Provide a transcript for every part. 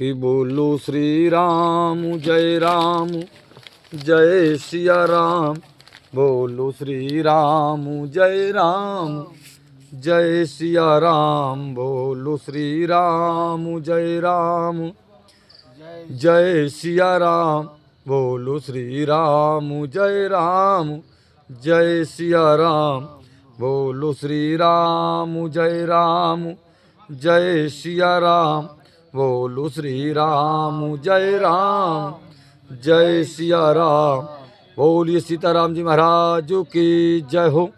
कि बोलो श्री राम जय सिया राम। बोलो श्री राम जय सिया राम। बोलो श्री राम जय सिया राम। बोलो श्री राम जय सिया राम। बोलो श्री राम जय सिया राम। बोलो श्री राम जय सिया राम। बोलिए सीताराम जी महाराज की जय हो।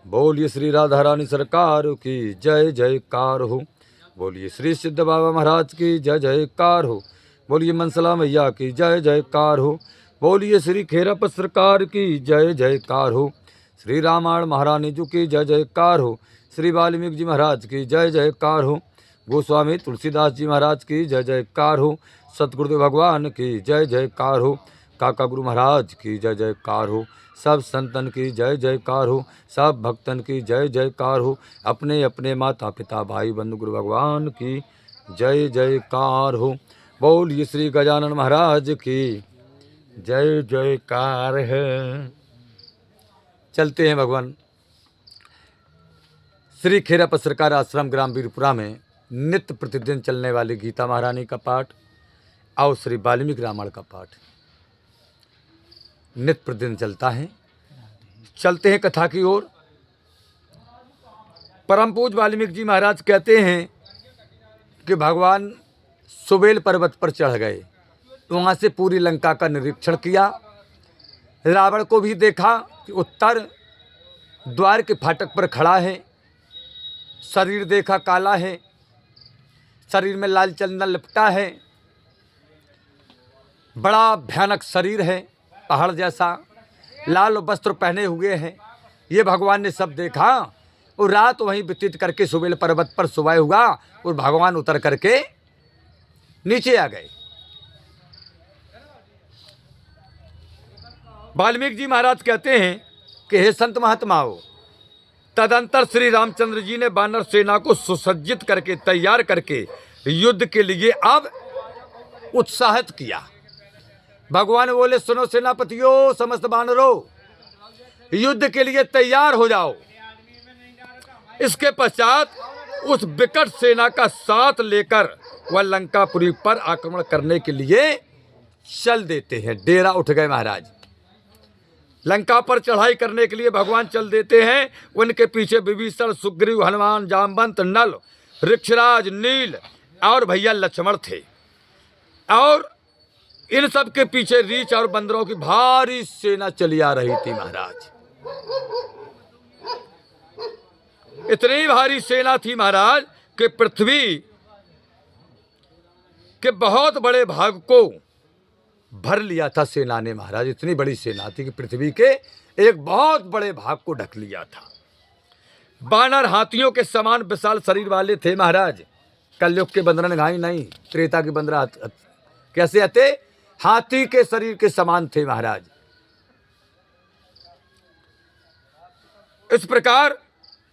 बोलिए श्री राधा रानी सरकार की जय जयकार हो। बोलिए श्री सिद्ध बाबा महाराज की जय जयकार हो। बोलिए मनसला मैया की जय जयकार हो। बोलिए श्री खेरप सरकार की जय जयकार हो। श्री रामायण महारानी जी की जय जयकार हो। श्री वाल्मीकि जी महाराज की जय जयकार हो। गोस्वामी तुलसीदास जी महाराज की जय जयकार हो। सतगुरुदेव भगवान की जय जयकार हो। काका गुरु महाराज की जय जयकार हो। सब संतन की जय जयकार हो। सब भक्तन की जय जयकार हो। अपने अपने माता पिता भाई बंधु गुरु भगवान की जय जयकार हो। बोलिए श्री गजानन महाराज की जय जयकार है। चलते हैं भगवान श्री खेरप सरकार आश्रम ग्राम वीरपुरा में नित्य प्रतिदिन चलने वाली गीता महारानी का पाठ और श्री वाल्मीकि रामायण का पाठ नित्य प्रतिदिन चलता है। चलते हैं कथा की ओर। परम पूज्य वाल्मीकि जी महाराज कहते हैं कि भगवान सुबेल पर्वत पर चढ़ गए, वहाँ से पूरी लंका का निरीक्षण किया। रावण को भी देखा कि उत्तर द्वार के फाटक पर खड़ा है। शरीर देखा काला है, शरीर में लाल चंदन लिपटा है, बड़ा भयानक शरीर है, पहाड़ जैसा, लाल वस्त्र पहने हुए हैं। ये भगवान ने सब देखा और रात वहीं व्यतीत करके सुबेल पर्वत पर सुबह हुआ और भगवान उतर करके नीचे आ गए। वाल्मीकि जी महाराज कहते हैं कि हे संत महात्माओं, तदंतर श्री रामचंद्र जी ने वानर सेना को सुसज्जित करके तैयार करके युद्ध के लिए अब उत्साहित किया। भगवान बोले, सुनो सेनापतियों, समस्त वानरों, युद्ध के लिए तैयार हो जाओ। इसके पश्चात उस विकट सेना का साथ लेकर वह लंकापुरी पर आक्रमण करने के लिए चल देते हैं। डेरा उठ गए महाराज। लंका पर चढ़ाई करने के लिए भगवान चल देते हैं। उनके पीछे विभीषण, सुग्रीव, हनुमान, जामवंत, नल, ऋक्षराज, नील और भैया लक्ष्मण थे। और इन सब के पीछे रीछ और बंदरों की भारी सेना चली आ रही थी महाराज। इतनी भारी सेना थी महाराज कि पृथ्वी के बहुत बड़े भाग को भर लिया था सेना ने महाराज। इतनी बड़ी सेना थी कि पृथ्वी के एक बहुत बड़े भाग को ढक लिया था। बानर हाथियों के समान विशाल शरीर वाले थे महाराज। कलयुग के बंदर घाई नहीं, त्रेता के बंदर कैसे आते? हाथी के शरीर के समान थे महाराज। इस प्रकार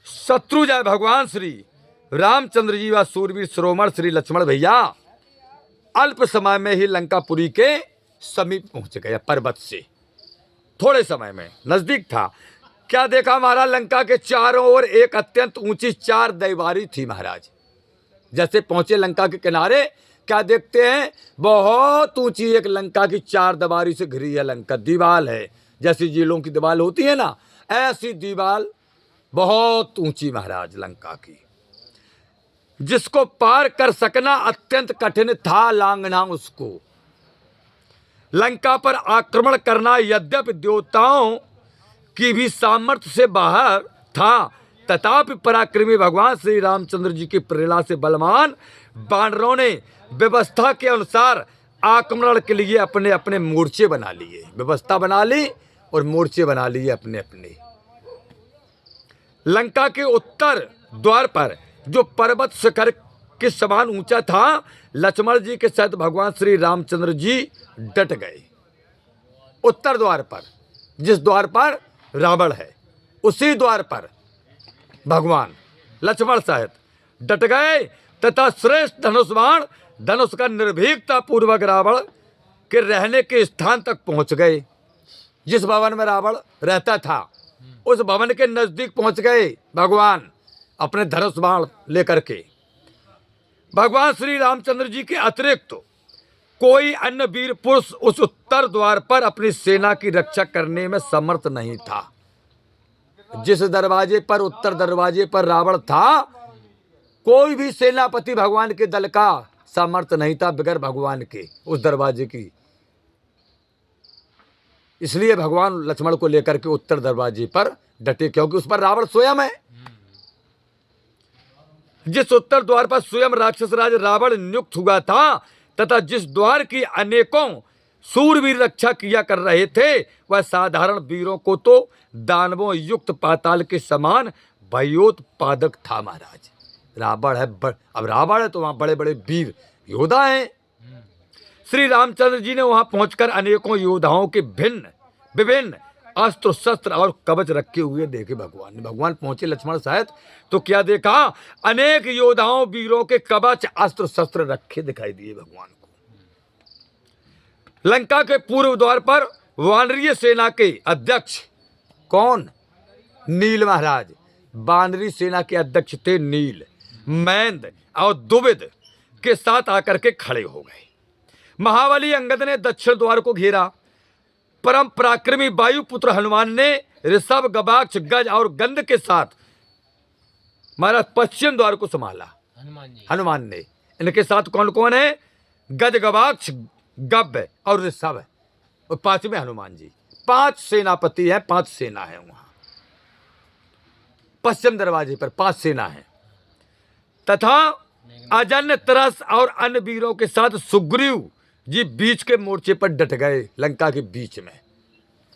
शत्रुंजय भगवान श्री रामचंद्र जी व सूरवीर शिरोमणि श्री लक्ष्मण भैया अल्प समय में ही लंकापुरी के समीप पहुंच गए। पर्वत से थोड़े समय में नजदीक था। क्या देखा महाराज? लंका के चारों ओर एक अत्यंत ऊंची चार दीवारी थी महाराज। जैसे पहुंचे लंका के किनारे, क्या देखते हैं? बहुत ऊंची एक लंका की चार दीवारी से घिरी है लंका। दीवाल है, जैसी झीलों की दीवार होती है ना, ऐसी दीवार बहुत ऊंची महाराज लंका की, जिसको पार कर सकना अत्यंत कठिन था। लांघना उसको, लंका पर आक्रमण करना यद्यपि देवताओं की भी सामर्थ्य से बाहर था, तथापि पराक्रमी भगवान श्री रामचंद्र जी की प्रेरणा से बलवान वानरों ने व्यवस्था के अनुसार आक्रमण के लिए अपने अपने मोर्चे बना लिए। व्यवस्था बना ली और मोर्चे बना लिए अपने अपने। लंका के उत्तर द्वार पर, जो पर्वत शिखर के समान ऊंचा था, लक्ष्मण जी के साथ भगवान श्री रामचंद्र जी डट गए। उत्तर द्वार पर, जिस द्वार पर रावण है, उसी द्वार पर भगवान लक्ष्मण सहित डट गए तथा श्रेष्ठ धनुष बाण धनुष का निर्भीकता पूर्वक रावण के रहने के स्थान तक पहुंच गए। जिस भवन में रावण रहता था उस भवन के नजदीक पहुंच गए भगवान अपने धनुष बाण लेकर के। भगवान श्री रामचंद्र जी के अतिरिक्त कोई अन्य वीर पुरुष उस उत्तर द्वार पर अपनी सेना की रक्षा करने में समर्थ नहीं था। जिस दरवाजे पर, उत्तर दरवाजे पर रावण था, कोई भी सेनापति भगवान के दल का सामर्थ्य नहीं था बगैर भगवान के उस दरवाजे की। इसलिए भगवान लक्ष्मण को लेकर के उत्तर दरवाजे पर डटे, क्योंकि उस पर रावण स्वयं है। जिस उत्तर द्वार पर स्वयं राक्षस राज रावण नियुक्त हुआ था तथा जिस द्वार की अनेकों सूरवीर रक्षा किया कर रहे थे, वह साधारण वीरों को तो दानवों युक्त पाताल के समान भयोत्पादक था। महाराज रावण है, अब रावण है तो वहां बड़े बड़े वीर योद्धा हैं। श्री रामचंद्र जी ने वहां पहुंचकर अनेकों योद्धाओं के विभिन्न अस्त्र शस्त्र और कवच रखे हुए देखे। भगवान पहुंचे लक्ष्मण साहब तो क्या देखा, अनेक योद्धाओं वीरों के कवच अस्त्र शस्त्र रखे दिखाई दिए भगवान को। लंका के पूर्व द्वार पर वानरीय सेना के अध्यक्ष कौन? नील महाराज। वानरी सेना के अध्यक्ष थे नील। मैंद और दुविद के साथ आकर के खड़े हो गए। महाबली अंगद ने दक्षिण द्वार को घेरा। परम पराक्रमी वायुपुत्र हनुमान ने ऋषभ, गवाक्ष, गज और गंध के साथ महाराज पश्चिम द्वार को संभाला। हनुमान ने। इनके साथ कौन कौन है? गज, गवाक्ष, गव्य और ऋषभ और पांचवें हनुमान जी। 5 सेनापति हैं, 5 सेना है वहां पश्चिम दरवाजे पर 5 सेना है। तथा अजन्य, तरस और अन्य वीरों के साथ सुग्रीव जी बीच के मोर्चे पर डट गए। लंका के बीच में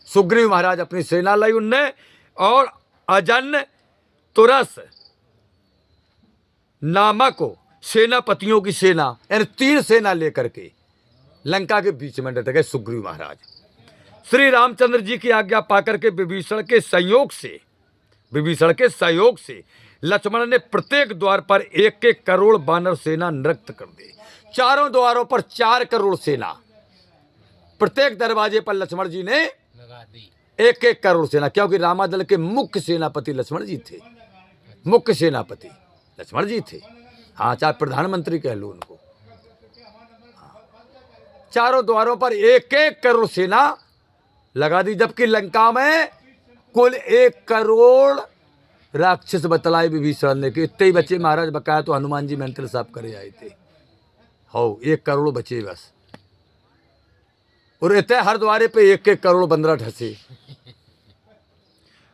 सुग्रीव महाराज अपनी सेना लाई उनने, और अजन्य, तुरस नामक सेनापतियों की सेना, यानी 3 सेना लेकर के लंका के बीच में डट गए सुग्रीव महाराज। श्री रामचंद्र जी की आज्ञा पाकर के विभीषण के सहयोग से लक्ष्मण ने प्रत्येक द्वार पर 1-1 करोड़ वानर सेना नियुक्त कर दी। चारों द्वारों पर 4 करोड़ सेना। प्रत्येक दरवाजे पर लक्ष्मण जी ने 1-1 करोड़ सेना, क्योंकि रामादल के मुख्य सेनापति लक्ष्मण जी थे। मुख्य सेनापति लक्ष्मण जी थे। हाँ, चाहे प्रधानमंत्री कह लो उनको। चारों द्वारों पर 1-1 करोड़ सेना लगा दी, जबकि लंका में कुल 1 करोड़ राक्षस बतलाए विभीषण ने कि इतने ही बच्चे महाराज। बकाया तो हनुमान जी मंत्र साफ करे आए थे। हो 1 करोड़ बचे बस, और इतने हर द्वारे पे 1-1 करोड़ बंदरा ढसे।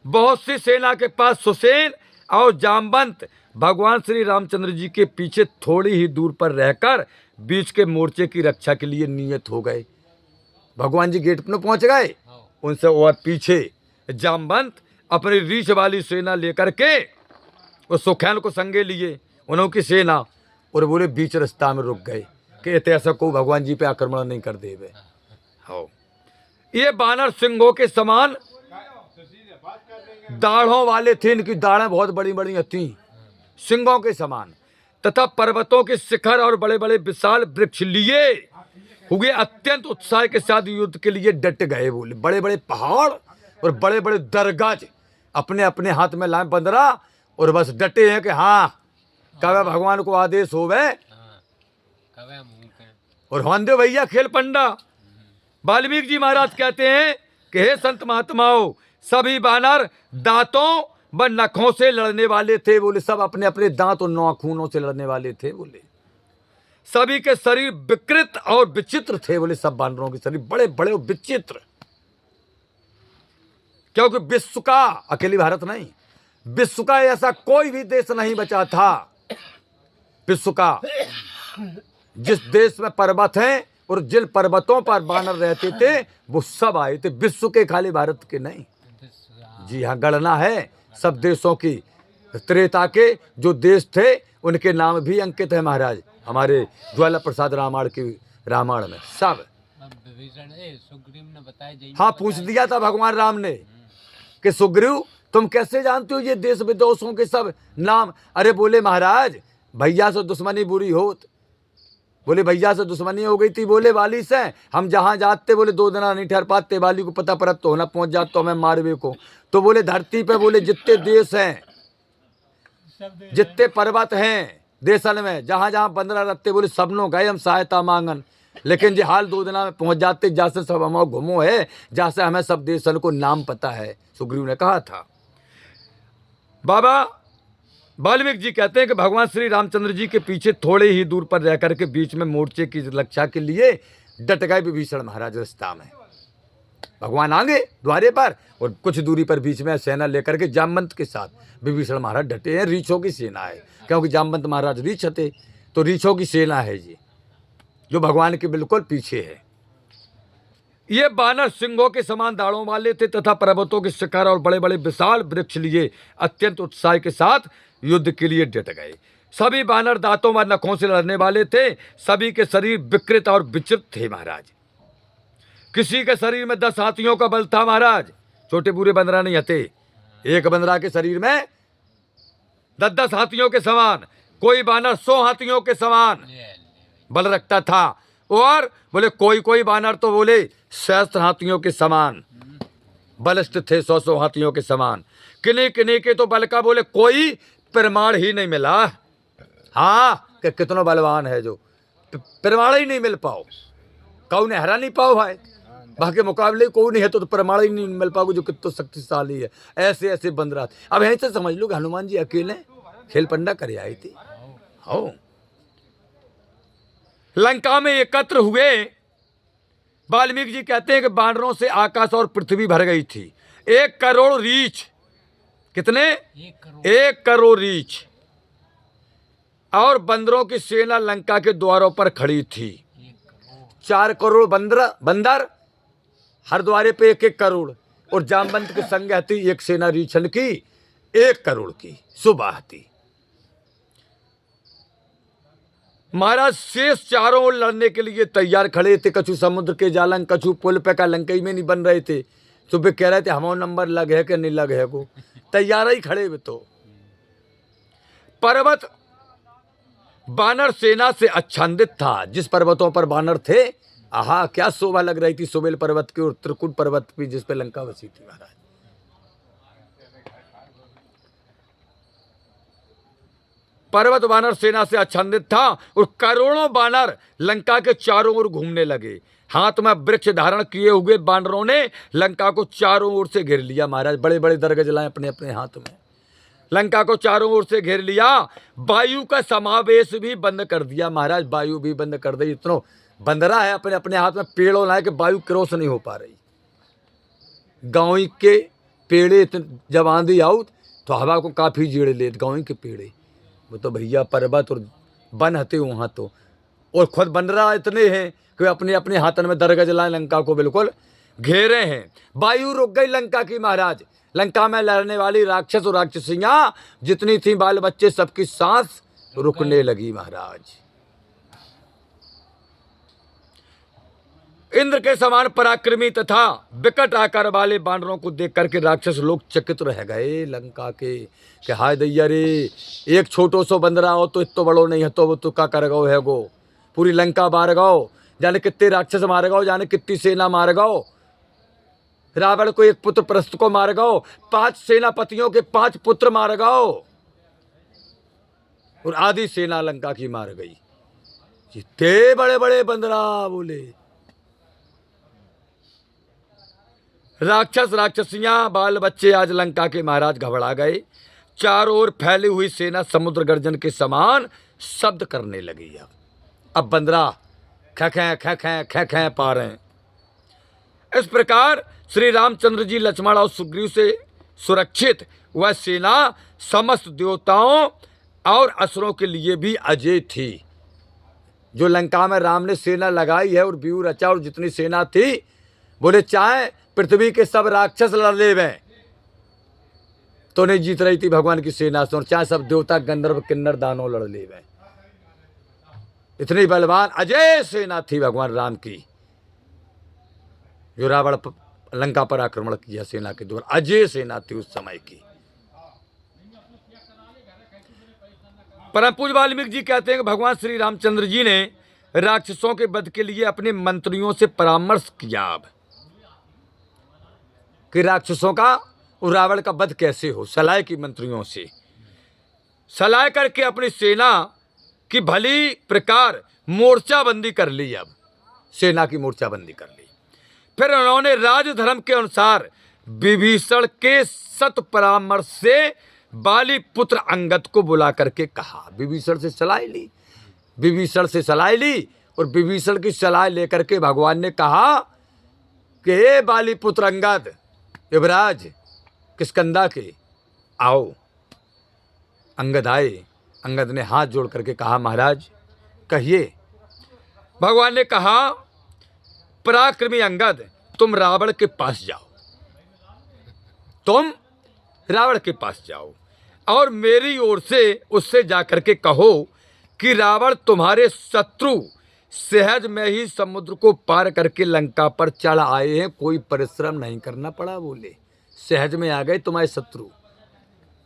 बहुत सी सेना के पास सुसेन और जामवंत भगवान श्री रामचंद्र जी के पीछे थोड़ी ही दूर पर रहकर बीच के मोर्चे की रक्षा के लिए नियत हो गए। भगवान जी गेट पर पहुंच गए, उनसे और पीछे जामवंत अपनी रीछ वाली सेना लेकर के उस सुखैन को संगे लिए उन्होंने सेना, और बोले बीच रास्ता में रुक गए कि ऐसा को भगवान जी पे आक्रमण नहीं कर देवे। हो ये बानर सिंहों के समान दाढ़ों वाले थे। इनकी दाढ़ें बहुत बड़ी बड़ी थी, सिंहों के समान। तथा पर्वतों के शिखर और बड़े बड़े विशाल वृक्ष लिए हुए अत्यंत उत्साह के साथ युद्ध के लिए डट गए। बोले बड़े बड़े पहाड़ और बड़े बड़े दरगाह अपने अपने हाथ में लाए बंदरा, और बस डटे हैं कि हाँ कब भगवान को आदेश होवे। और होंदे भैया खेल पंडा। वाल्मीकि जी महाराज कहते हैं कि हे संत महात्माओं, सभी बानर दांतों व नखों से लड़ने वाले थे। बोले सब अपने अपने दांत और नाखूनों से लड़ने वाले थे। बोले सभी के शरीर विकृत और विचित्र थे। बोले सब बानरों के शरीर बड़े बड़े और विचित्र, क्योंकि विश्व का, अकेली भारत नहीं, विश्व का ऐसा कोई भी देश नहीं बचा था। विश्व का जिस देश में पर्वत हैं और जिन पर्वतों पर बानर रहते थे वो सब आए थे, विश्व के, खाली भारत के नहीं। जी हाँ, गणना है सब देशों की। त्रेता के जो देश थे उनके नाम भी अंकित है महाराज हमारे ज्वाला प्रसाद रामायण की रामायण में सब। सुग्रीव ने बताया, हाँ पूछ दिया था भगवान राम ने कि सुग्रीव तुम कैसे जानते हो ये देश विदेशों के सब नाम? अरे बोले महाराज भैया से दुश्मनी बुरी होत, बोले भैया से दुश्मनी हो गई थी, बोले वाली से हम जहाँ जाते बोले 2 दिन नहीं ठहर पाते, वाली को पता पड़ा तो ना पहुंच जाते तो हमें मारवे को। तो बोले धरती पे बोले जितने देश हैं, जितने पर्वत हैं देशन में, जहाँ जहाँ बंदरा रहते बोले सब लोग गए हम सहायता मांगन, लेकिन जे हाल 2 दिना में पहुंच जाते जैसे सब हम घूमो है, जैसे हमें सब देशन को नाम पता है, सुग्रीव ने कहा था। बाबा वाल्मीकि जी कहते हैं कि भगवान श्री रामचंद्र जी के पीछे थोड़े ही दूर पर रह करके बीच में मोर्चे की रक्षा के लिए डट गए विभीषण महाराज रास्ता में। भगवान आगे द्वारे पर और कुछ दूरी पर बीच में सेना लेकर के जामवंत के साथ विभीषण महाराज डटे हैं। रीछों की सेना है, क्योंकि जामवंत महाराज रीछ थे, तो रीछों की सेना है जी, जो भगवान के बिल्कुल पीछे है। ये बानर सिंहों के समान दाढ़ों वाले थे तथा पर्वतों के शिखर और बड़े बड़े विशाल वृक्ष लिए अत्यंत उत्साह के साथ युद्ध के लिए डट गए। सभी बानर दांतों व नखों से लड़ने वाले थे, सभी के शरीर विकृत और विचित्र थे महाराज। किसी के शरीर में 10 हाथियों का बल था महाराज, छोटे बूढ़े बंदरा नहीं हते, एक बंदरा के शरीर में 10-10 हाथियों के समान, कोई बानर 100 हाथियों के समान बल रखता था, और बोले कोई बानर तो बोले 60 हाथियों के समान बलिष्ठ थे, 100 हाथियों के समान। किन्हीं के तो बल का बोले कोई प्रमाण ही नहीं मिला। हाँ कि कितना बलवान है, जो प्रमाण ही नहीं मिल पाओ, कौन हरा नहीं पाओ भाई, बाकी मुकाबले कोई नहीं है तो प्रमाण ही नहीं मिल पाओगे जो कितना शक्तिशाली है। ऐसे ऐसे बंदरा, अब यहीं से समझ लो कि हनुमान जी अकेले खेल पंडा करे आई थी। हो लंका में एकत्र हुए, वाल्मीकि जी कहते हैं कि बानरों से आकाश और पृथ्वी भर गई थी। 1 करोड़ रीछ, कितने 1 करोड़ रीछ, और बंदरों की सेना लंका के द्वारों पर खड़ी थी। 4 करोड़ बंदर, हर द्वारे पे 1-1 करोड़, और जामवंत के संग थी एक सेना रीछन की 1 करोड़ की सुबह थी। महाराज शेष चारों ओर लड़ने के लिए तैयार खड़े थे, कछु समुद्र के जालंग, कछु पुल पे का लंकई में नहीं बन रहे थे, तो वे कह रहे थे हमारा नंबर लग है कि नहीं लग है, को तैयार ही खड़े वे। तो पर्वत बानर सेना से आच्छादित था, जिस पर्वतों पर बानर थे, आहा क्या शोभा लग रही थी सुबेल पर्वत की और त्रिकुट पर्वत की, जिस पे लंका बसी थी महाराज। पर्वत बानर सेना से आच्छादित था और करोड़ों बानर लंका के चारों ओर घूमने लगे। हाथ में वृक्ष धारण किए हुए बानरों ने लंका को चारों ओर से घेर लिया महाराज। बड़े बड़े दरगज लाए अपने अपने हाथ में, लंका को चारों ओर से घेर लिया। वायु का समावेश भी बंद कर दिया महाराज, वायु भी बंद कर दी। इतना बंदरा है अपने अपने हाथ में पेड़ों लाए कि वायु क्रॉस नहीं हो पा रही। गाँव के पेड़े जब आंधी आउट तो हवा को काफी जीड़ ले, गाँव के पेड़े वो तो भैया पर्वत और वन हते वहाँ तो, और खुद बंदरा इतने हैं कि अपने अपने हाथन में दरगज लाए लंका को बिल्कुल घेरे हैं। वायु रुक गई लंका की महाराज। लंका में लड़ने वाली राक्षस और राक्षसियां जितनी थी, बाल बच्चे, सबकी सांस रुकने लगी महाराज। इंद्र के समान पराक्रमी तथा विकट आकार वाले बानरों को देख करके राक्षस लोग चकित रह गए लंका के, कि हाय दैया रे, एक छोटो सो बंदरा हो तो इतो बड़ो नहीं है, तो वो तो का कर गो है गो, पूरी लंका मार गो, जाने कितने राक्षस मार गो, जाने कितनी सेना मार गो। रावण को 1 पुत्र प्रस्थ को मार गो, 5 सेनापतियों के 5 पुत्र मार गो, और आधी सेना लंका की मार गई। जितने बड़े बड़े बंदरा बोले, राक्षस राक्षसियां बाल बच्चे आज लंका के महाराज घबरा गए। चारों ओर फैली हुई सेना समुद्र गर्जन के समान शब्द करने लगी। अब बंदरा ख पा रहे हैं। इस प्रकार श्री रामचंद्र जी, लक्ष्मण और सुग्रीव से सुरक्षित वह सेना समस्त देवताओं और असुरों के लिए भी अजय थी। जो लंका में राम ने सेना लगाई है और व्यू रचा, और जितनी सेना थी, बोले चाहे पृथ्वी के सब राक्षस लड़ ले में तो नहीं जीत रही थी भगवान की सेना से, और चाहे सब देवता गंधर्व किन्नर दानव लड़ ले में। इतनी बलवान अजय सेना थी भगवान राम की। जो रावण लंका पर आक्रमण किया सेना के द्वारा, अजय सेना थी उस समय की। परम पूज्य वाल्मीकि जी कहते हैं कि भगवान श्री रामचंद्र जी ने राक्षसों के वध के लिए अपने मंत्रियों से परामर्श किया अब कि राक्षसों का और रावण का वध कैसे हो। सलाह की मंत्रियों से सलाह करके अपनी सेना की भली प्रकार मोर्चाबंदी कर ली। अब सेना की मोर्चाबंदी कर ली। फिर उन्होंने राजधर्म के अनुसार विभीषण के सत परामर्श से बाली पुत्र अंगद को बुला करके कहा। विभीषण से सलाह ली, विभीषण से सलाह ली और विभीषण की सलाह लेकर के भगवान ने कहा कि हे बाली पुत्र अंगद, युवराज किष्किंधा के, आओ। अंगद आए। अंगद ने हाथ जोड़ करके कहा, महाराज कहिए। भगवान ने कहा, पराक्रमी अंगद, तुम रावण के पास जाओ, तुम रावण के पास जाओ और मेरी ओर से उससे जाकर के कहो कि रावण तुम्हारे शत्रु सहज में ही समुद्र को पार करके लंका पर चढ़ आए हैं, कोई परिश्रम नहीं करना पड़ा। बोले सहज में आ गए तुम्हारे शत्रु।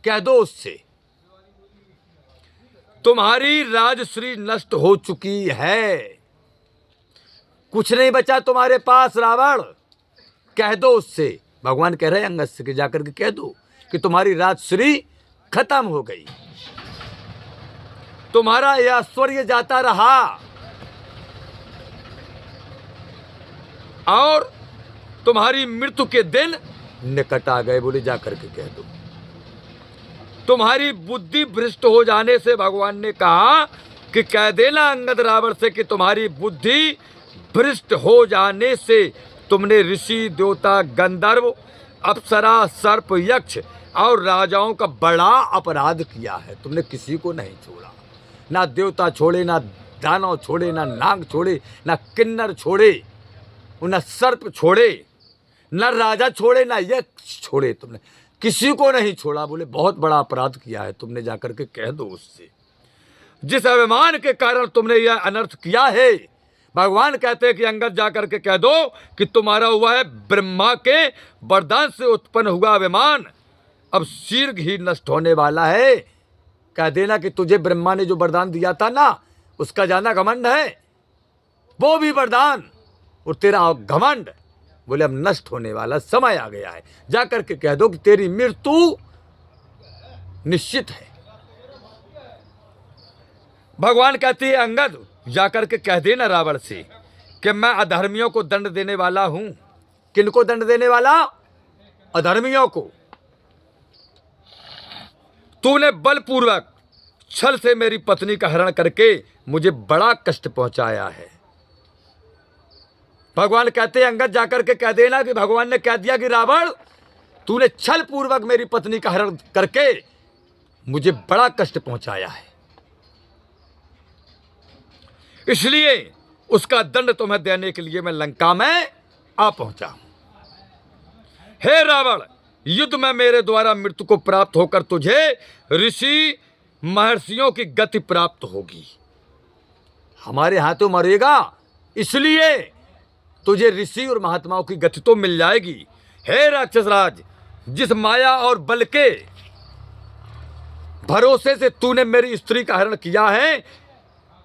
कह दो उससे तुम्हारी राजश्री नष्ट हो चुकी है, कुछ नहीं बचा तुम्हारे पास रावण। कह दो उससे। भगवान कह रहे हैं अंगद से कि जाकर के कह दो कि तुम्हारी राजश्री खत्म हो गई, तुम्हारा यह ऐश्वर्य जाता रहा और तुम्हारी मृत्यु के दिन निकट आ गए। बोले जाकर के कह दो। तुम्हारी बुद्धि भ्रष्ट हो जाने से भगवान ने कहा कि कह देना अंगद रावण से कि तुम्हारी बुद्धि भ्रष्ट हो जाने से तुमने ऋषि, देवता, गंधर्व, अप्सरा, सर्प, यक्ष और राजाओं का बड़ा अपराध किया है। तुमने किसी को नहीं छोड़ा, ना देवता छोड़े, ना दानव छोड़े, ना नाग छोड़े, ना किन्नर छोड़े, ना सर्प छोड़े, ना राजा छोड़े, ना यक्ष छोड़े, तुमने किसी को नहीं छोड़ा। बोले बहुत बड़ा अपराध किया है तुमने, जाकर के कह दो उससे। जिस अभिमान के कारण तुमने यह अनर्थ किया है, भगवान कहते हैं कि अंगद जाकर के कह दो कि तुम्हारा हुआ है ब्रह्मा के वरदान से उत्पन्न हुआ अभिमान अब शीघ्र ही नष्ट होने वाला है। कह देना कि तुझे ब्रह्मा ने जो वरदान दिया था ना, उसका जाना घमंड है, वो भी वरदान और तेरा घमंड बोले अब नष्ट होने वाला समय आ गया है। जाकर के कह दो कि तेरी मृत्यु निश्चित है। भगवान कहती है अंगद जाकर के कह देना रावण से कि मैं अधर्मियों को दंड देने वाला हूं। किनको दंड देने वाला? अधर्मियों को। तूने बलपूर्वक छल से मेरी पत्नी का हरण करके मुझे बड़ा कष्ट पहुंचाया है। भगवान कहते हैं अंगद जाकर के कह देना कि भगवान ने कह दिया कि रावण तूने छल पूर्वक मेरी पत्नी का हरण करके मुझे बड़ा कष्ट पहुंचाया है, इसलिए उसका दंड तुम्हें देने के लिए मैं लंका में आ पहुंचा हूं। हे रावण, युद्ध में मेरे द्वारा मृत्यु को प्राप्त होकर तुझे ऋषि महर्षियों की गति प्राप्त होगी। हमारे हाथों मरेगा इसलिए तुझे ऋषि और महात्माओं की गति तो मिल जाएगी। हे राक्षसराज, जिस माया और बल के भरोसे से तूने मेरी स्त्री का हरण किया है,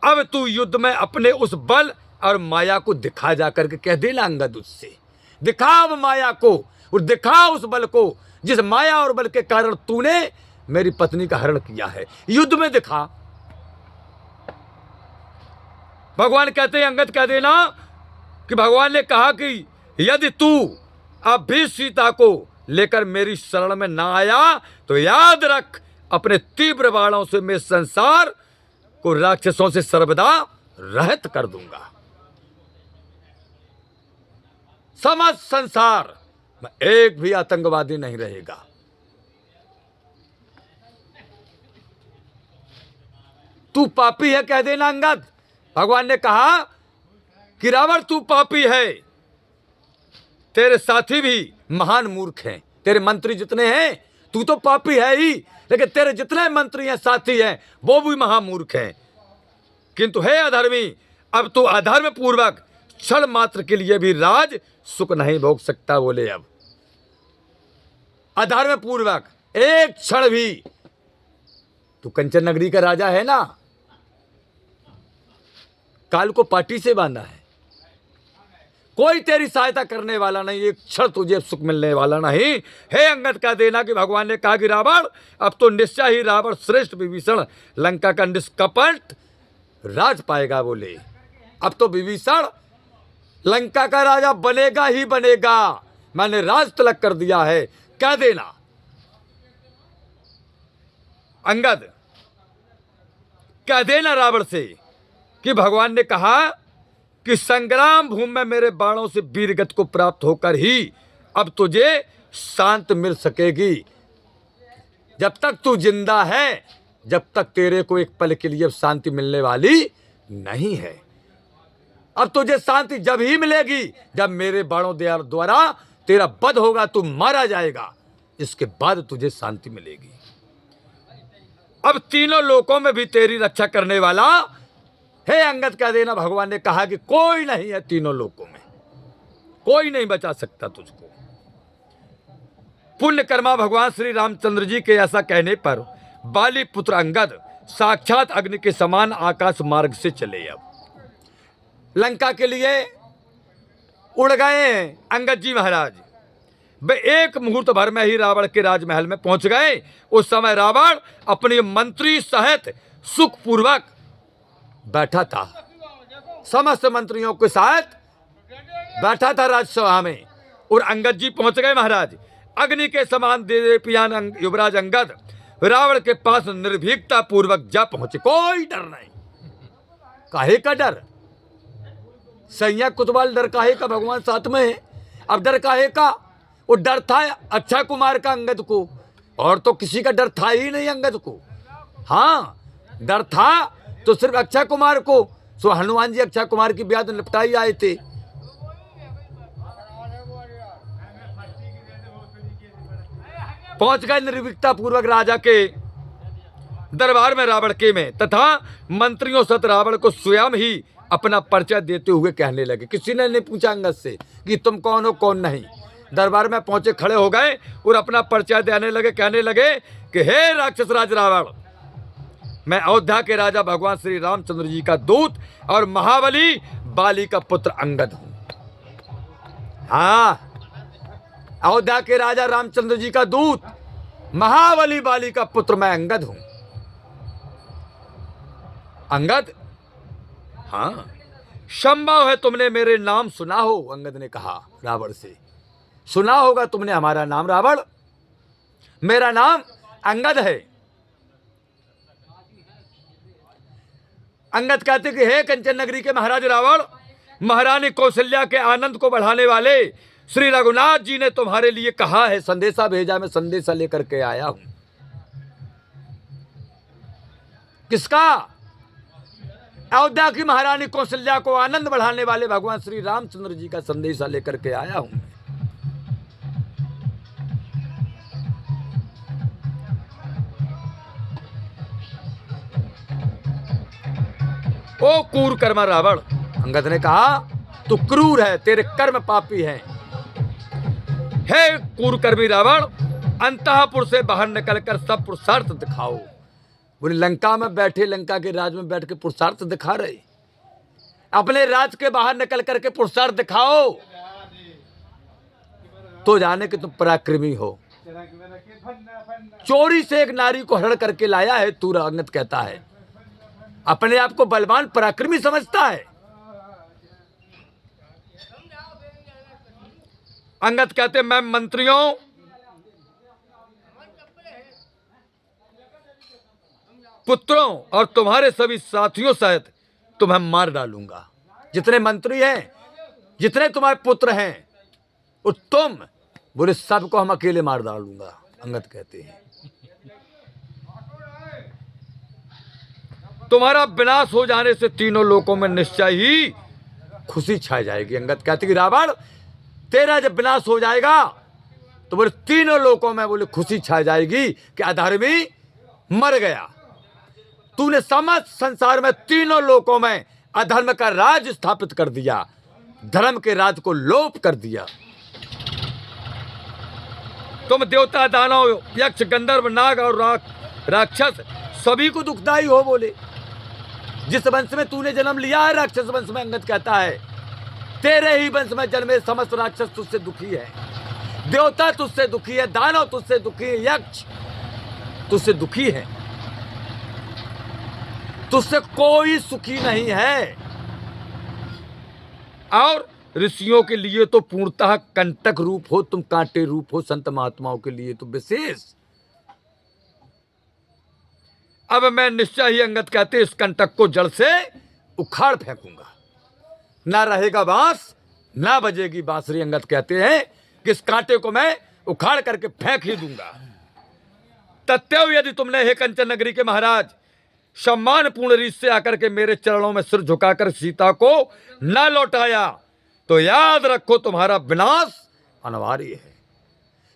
अब तू युद्ध में अपने उस बल और माया को दिखा। जाकर के कह देना अंगद उससे, दिखा अब माया को और दिखा उस बल को जिस माया और बल के कारण तूने मेरी पत्नी का हरण किया है, युद्ध में दिखा। भगवान कहते हैं अंगद कह देना कि भगवान ने कहा कि यदि तू अब भी सीता को लेकर मेरी शरण में ना आया तो याद रख अपने तीव्र बाणों से मैं संसार को राक्षसों से सर्वदा रहित कर दूंगा। समस्त संसार में एक भी आतंकवादी नहीं रहेगा। तू पापी है कह देना अंगद। भगवान ने कहा कि रावण तू पापी है, तेरे साथी भी महान मूर्ख हैं, तेरे मंत्री जितने हैं तू तो पापी है ही, लेकिन तेरे जितने मंत्री हैं साथी हैं वो भी महामूर्ख हैं। किंतु हे अधर्मी, अब तू अधर्म पूर्वक क्षण मात्र के लिए भी राज सुख नहीं भोग सकता। बोले अब अधर्म पूर्वक एक क्षण भी, तू कंचन नगरी का राजा है ना, काल को पाटी से बांधा है। कोई तेरी सहायता करने वाला नहीं, एक क्षण तुझे सुख मिलने वाला नहीं। हे अंगद कह देना कि भगवान ने कहा कि रावण, अब तो निश्चय ही रावण श्रेष्ठ विभीषण लंका का निष्कपट राज पाएगा। बोले अब तो विभीषण लंका का राजा बनेगा ही बनेगा, मैंने राज तिलक कर दिया है। कह देना अंगद, कह देना रावण से कि भगवान ने कहा कि संग्राम भूमि में मेरे बाणों से वीरगति को प्राप्त होकर ही अब तुझे शांत मिल सकेगी। जब तक तू जिंदा है, जब तक तेरे को एक पल के लिए शांति मिलने वाली नहीं है। अब तुझे शांति जब ही मिलेगी जब मेरे बाणों द्वारा तेरा वध होगा, तू मारा जाएगा, इसके बाद तुझे शांति मिलेगी। अब तीनों लोकों में भी तेरी रक्षा करने वाला हे अंगद कह देना, भगवान ने कहा कि कोई नहीं है, तीनों लोकों में कोई नहीं बचा सकता तुझको। पुण्यकर्मा भगवान श्री रामचंद्र जी के ऐसा कहने पर बाली पुत्र अंगद साक्षात अग्नि के समान आकाश मार्ग से चले। अब लंका के लिए उड़ गए अंगद जी महाराज। वे एक मुहूर्त भर में ही रावण के राजमहल में पहुंच गए। उस समय रावण अपने मंत्री सहित सुखपूर्वक बैठा था, समस्त मंत्रियों के साथ बैठा था राजसभा में। और अंगद जी पहुंच गए महाराज। अग्नि के समान देवपियान युवराज अंगद रावण के पास निर्भीकता पूर्वक जा पहुंचे। कोई डर नहीं, काहे का डर? सैया कुतवाल डर काहे का? भगवान साथ में है, अब डर काहे का? वो डर था अक्षय कुमार का अंगद को, और तो किसी का डर था ही नहीं अंगद को। हाँ, डर था तो सिर्फ अक्षय कुमार को। सो हनुमान जी अक्षय कुमार की ब्याह निपटाई आए थे। पहुंच गए निर्भीकता पूर्वक राजा के दरबार में रावण के में, तथा मंत्रियों सत रावण को स्वयं ही अपना परिचय देते हुए कहने लगे। किसी ने नहीं पूछा अंगद से कि तुम कौन हो कौन नहीं। दरबार में पहुंचे, खड़े हो गए और अपना परिचय देने लगे। कहने लगे कि हे राक्षस राज रावण, मैं अयोध्या के राजा भगवान श्री रामचंद्र जी का दूत और महाबली बाली का पुत्र अंगद हूं। हाँ, अयोध्या के राजा रामचंद्र जी का दूत महाबली बाली का पुत्र मैं अंगद हूं। अंगद, हाँ, संभव है तुमने मेरे नाम सुना हो। अंगद ने कहा रावण से, सुना होगा तुमने हमारा नाम रावण। मेरा नाम अंगद है। अंगद कहते कि हे कंचन नगरी के महाराज रावण, महारानी कौशल्या के आनंद को बढ़ाने वाले श्री रघुनाथ जी ने तुम्हारे लिए कहा है, संदेशा भेजा, मैं संदेशा लेकर के आया हूं। किसका? अयोध्या की महारानी कौशल्या को आनंद बढ़ाने वाले भगवान श्री रामचंद्र जी का संदेशा लेकर के आया हूं। ओ क्रूर कर्मा रावण, अंगद ने कहा तू क्रूर है, तेरे कर्म पापी हैं। हे क्रूरकर्मी रावण, अंतःपुर से बाहर निकलकर सब पुरुषार्थ दिखाओ। बोले लंका में बैठे, लंका के राज में बैठ के पुरुषार्थ दिखा रहे। अपने राज के बाहर निकल करके पुरुषार्थ दिखाओ तो जाने कि तुम पराक्रमी हो। चोरी से एक नारी को हरण करके लाया है तू, अंगद कहता है। अपने आप को बलवान पराक्रमी समझता है। अंगद कहते मैं मंत्रियों, पुत्रों और तुम्हारे सभी साथियों सहित तुम्हें मार डालूंगा। जितने मंत्री हैं, जितने तुम्हारे पुत्र हैं, और तुम, बोले सबको हम अकेले मार डालूंगा। अंगद कहते हैं तुम्हारा विनाश हो जाने से तीनों लोकों में निश्चय ही खुशी छा जाएगी। अंगद कहते कि रावण, तेरा जब विनाश हो जाएगा तो बोले तीनों लोकों में बोले खुशी छा जाएगी कि अधर्मी मर गया। तूने समस्त संसार में तीनों लोकों में अधर्म का राज स्थापित कर दिया, धर्म के राज को लोप कर दिया। तुम देवता, दानव, यक्ष, गंधर्व, नाग और राक्षस सभी को दुखदाई हो। बोले जिस वंश में तूने जन्म लिया है, राक्षस वंश में, अंगद कहता है तेरे ही वंश में जन्मे समस्त राक्षस तुझसे दुखी है, देवता तुझसे दुखी है, दानव तुझसे दुखी है, यक्ष तुझसे दुखी है, तुझसे कोई सुखी नहीं है। और ऋषियों के लिए तो पूर्णतः कंटक रूप हो, तुम कांटे रूप हो, संत महात्माओं के लिए तो विशेष। अब मैं निश्चय ही, अंगद कहते, इस कंटक को जड़ से उखाड़ फेंकूंगा, ना रहेगा बांस ना बजेगी बांसुरी। अंगद कहते हैं कि इस कांटे को मैं उखाड़ करके फेंक ही दूंगा। तत्व यदि तुमने, हे कंचन नगरी के महाराज, सम्मान पूर्ण रीत से आकर के मेरे चरणों में सिर झुकाकर सीता को न लौटाया, तो याद रखो तुम्हारा विनाश अनिवार्य है।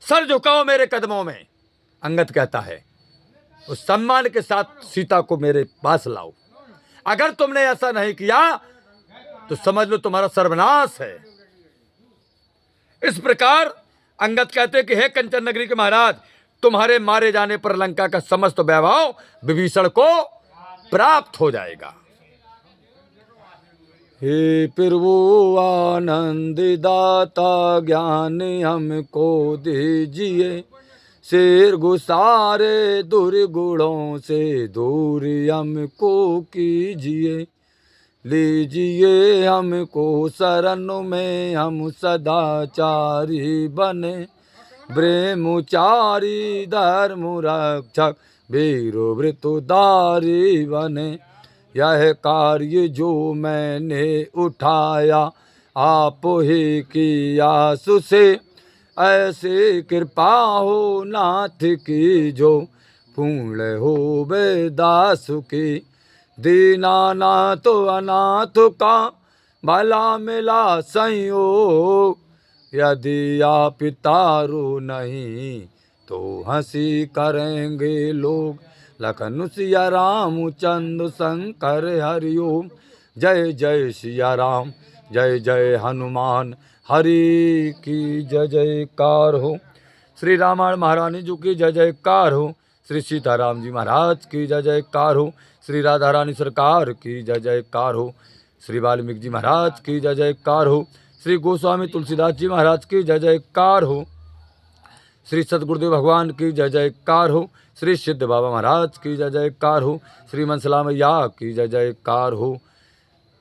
सर झुकाओ मेरे कदमों में। अंगद कहता है उस सम्मान के साथ सीता को मेरे पास लाओ। अगर तुमने ऐसा नहीं किया तो समझ लो तुम्हारा सर्वनाश है। इस प्रकार अंगद कहते कि हे कंचन नगरी के महाराज, तुम्हारे मारे जाने पर लंका का समस्त वैभव विभीषण को प्राप्त हो जाएगा। हे प्रभु आनंद दाता, ज्ञान हमको दीजिए, शेर गुसारे दुर्गुणों से दूर हमको कीजिए। लीजिए हमको शरण में, हम सदाचारी बने, ब्रह्मचारी धर्म रक्षक वीरो वृतोदारी बने। यह कार्य जो मैंने उठाया आप ही किया सुसे, ऐसे कृपा हो नाथ की जो पूर्ण हो दास की। दीनानाथ अनाथ का भला मिला संयोग, यदि आप तारो नहीं तो हंसी करेंगे लोग। लखन सिया रामचंद्र शंकर हरिओम, जय जय सिया राम, जय जय हनुमान, हरि की जय जयकार हो। श्री रामायण महारानी जी की जय जयकार हो। श्री सीताराम जी महाराज की जय जयकार हो। श्री राधा रानी सरकार की जय जयकार हो। श्री वाल्मीकि जी महाराज की जय जयकार हो। श्री गोस्वामी तुलसीदास जी महाराज की जय जयकार हो। श्री सतगुरुदेव भगवान की जय जयकार हो। श्री सिद्ध बाबा महाराज की जय जयकार हो। श्री मनसला मैया की जय जयकार हो।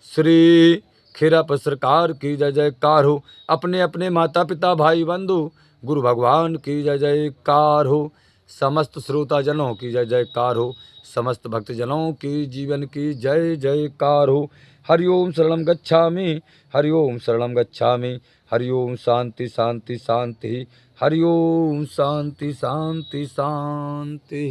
श्री खीरापत सरकार की जय जयकार हो। अपने अपने माता पिता भाई बंधु गुरु भगवान की जय जयकार हो। समस्त श्रोता जनों की जय जयकार हो। समस्त भक्तजनों की जीवन की जय जयकार हो। हरिओम शरणम गच्छामि, हरिओम शरणम गच्छामि, हरिओम शांति शांति शांति, हरिओम शांति शांति शांति।